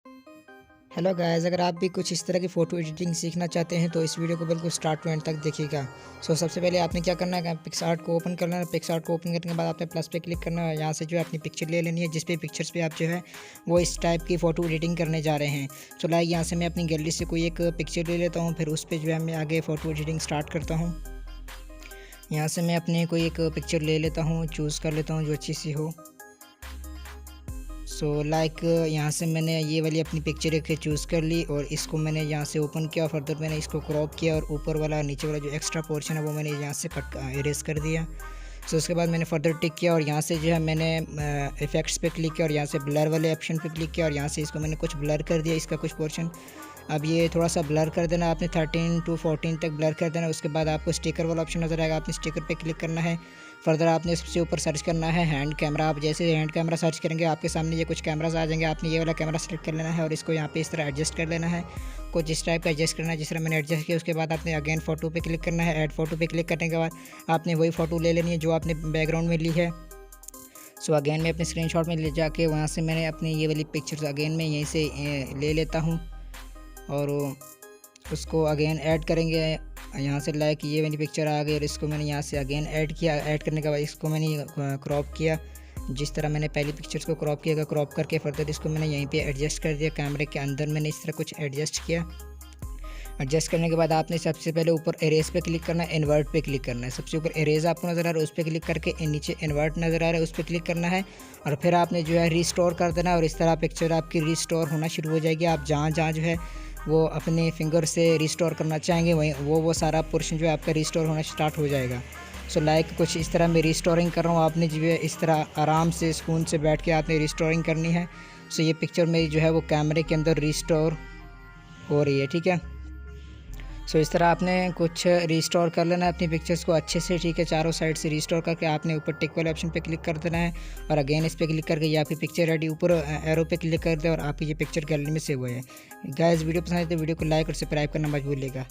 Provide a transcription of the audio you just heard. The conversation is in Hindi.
हेलो गाइस, अगर आप भी कुछ इस तरह की फ़ोटो एडिटिंग सीखना चाहते हैं तो इस वीडियो को बिल्कुल स्टार्ट टू एंड तक देखिएगा। सबसे पहले आपने क्या करना है, पिक्सआर्ट को ओपन कर लेना है। पिक्सआर्ट को ओपन करने के बाद आपने प्लस पे क्लिक करना है। यहाँ से जो है अपनी पिक्चर ले लेनी है, जिस पे पिक्चर्स पे आप जो है वो इस टाइप की फ़ोटो एडिटिंग करने जा रहे हैं। लाइक यहाँ से मैं अपनी गैलरी से कोई एक पिक्चर ले लेता हूँ, फिर उस पर जो है मैं आगे फ़ोटो एडिटिंग स्टार्ट करता हूँ। यहाँ से मैं अपने कोई एक पिक्चर ले लेता हूँ, चूज़ कर लेता हूँ जो अच्छी सी हो। लाइक यहाँ से मैंने ये वाली अपनी पिक्चर एक चूज़ कर ली और इसको मैंने यहाँ से ओपन किया। फर्दर मैंने इसको क्रॉप किया और ऊपर वाला नीचे वाला जो एक्स्ट्रा पोर्शन है वो मैंने यहाँ से इरेज कर दिया। उसके बाद मैंने फर्दर टिक किया और यहाँ से जो है मैंने इफ़ेक्ट्स पे क्लिक किया और यहाँ से ब्लर वाले ऑप्शन पे क्लिक किया और यहाँ से इसको मैंने कुछ ब्लर कर दिया, इसका कुछ पोर्शन। अब ये थोड़ा सा ब्लर कर देना आपने, 13 to 14 तक ब्लर कर देना। उसके बाद आपको स्टिकर वाला ऑप्शन नज़र आएगा, आपने स्टिकर पे क्लिक करना है। फर्दर आपने सबसे ऊपर सर्च करना है हैंड कैमरा। आप जैसे हैंड कैमरा सर्च करेंगे आपके सामने ये कुछ कैमराज आ जाएंगे। आपने ये वाला कैमरा सेलेक्ट कर लेना है और इसको यहाँ पे इस तरह एडजस्ट कर लेना है। कुछ इस टाइप का एडजस्ट करना है जिस तरह मैंने एडजस्ट किया। उसके बाद आपने अगेन फ़ोटो पे क्लिक करना है। ऐड फ़ोटो पे क्लिक करने के बाद आपने वही फ़ोटो ले लेनी है जो आपने बैकग्राउंड में ली है। अगेन मैं अपने स्क्रीनशॉट में ले जाके वहाँ से मैंने अपनी ये वाली पिक्चर्स अगेन मैं यहीं से ले लेता हूँ और उसको अगेन ऐड करेंगे। यहाँ से लाइक ये वाली पिक्चर आ गई और इसको मैंने यहाँ से अगेन ऐड किया। ऐड करने के बाद इसको मैंने क्रॉप किया, जिस तरह मैंने पहली पिक्चर्स को क्रॉप किया। क्रॉप करके फर्दर इसको मैंने यहीं पे एडजस्ट कर दिया। कैमरे के अंदर मैंने इस तरह कुछ एडजस्ट किया। एडजस्ट करने के बाद आपने सबसे पहले ऊपर एरेज पे क्लिक करना है, इन्वर्ट पे क्लिक करना है। सबसे ऊपर एरेज आपको नज़र आ रहा है उस पर क्लिक करके नीचे इन्वर्ट नज़र आ रहा है उस पर क्लिक करना है और फिर आपने जो है रिस्टोर कर देना और इस तरह पिक्चर आपकी रिस्टोर होना शुरू हो जाएगी। आप जहाँ जहाँ जो है वो अपने फिंगर से रिस्टोर करना चाहेंगे वहीं वो सारा पोर्शन जो है आपका रिस्टोर होना स्टार्ट हो जाएगा। लाइक कुछ इस तरह मैं रिस्टोरिंग कर रहा हूँ। आपने जो है इस तरह आराम से सुकून से बैठ के आपने रिस्टोरिंग करनी है। ये पिक्चर मेरी जो है वो कैमरे के अंदर रिस्टोर हो रही है, ठीक है। इस तरह आपने कुछ रिस्टोर कर लेना है अपनी पिक्चर्स को अच्छे से, ठीक है। चारों साइड से रिस्टोर करके आपने ऊपर टिक वाले ऑप्शन पे क्लिक कर देना है और अगेन इस पर क्लिक करके ये आपकी पिक्चर रेडी। ऊपर एरो पे क्लिक कर दे और आपकी ये पिक्चर गैलरी में सेव हुआ है। गाइस वीडियो पसंद है तो वीडियो को लाइक और सब्सक्राइब करना मत भूलिएगा।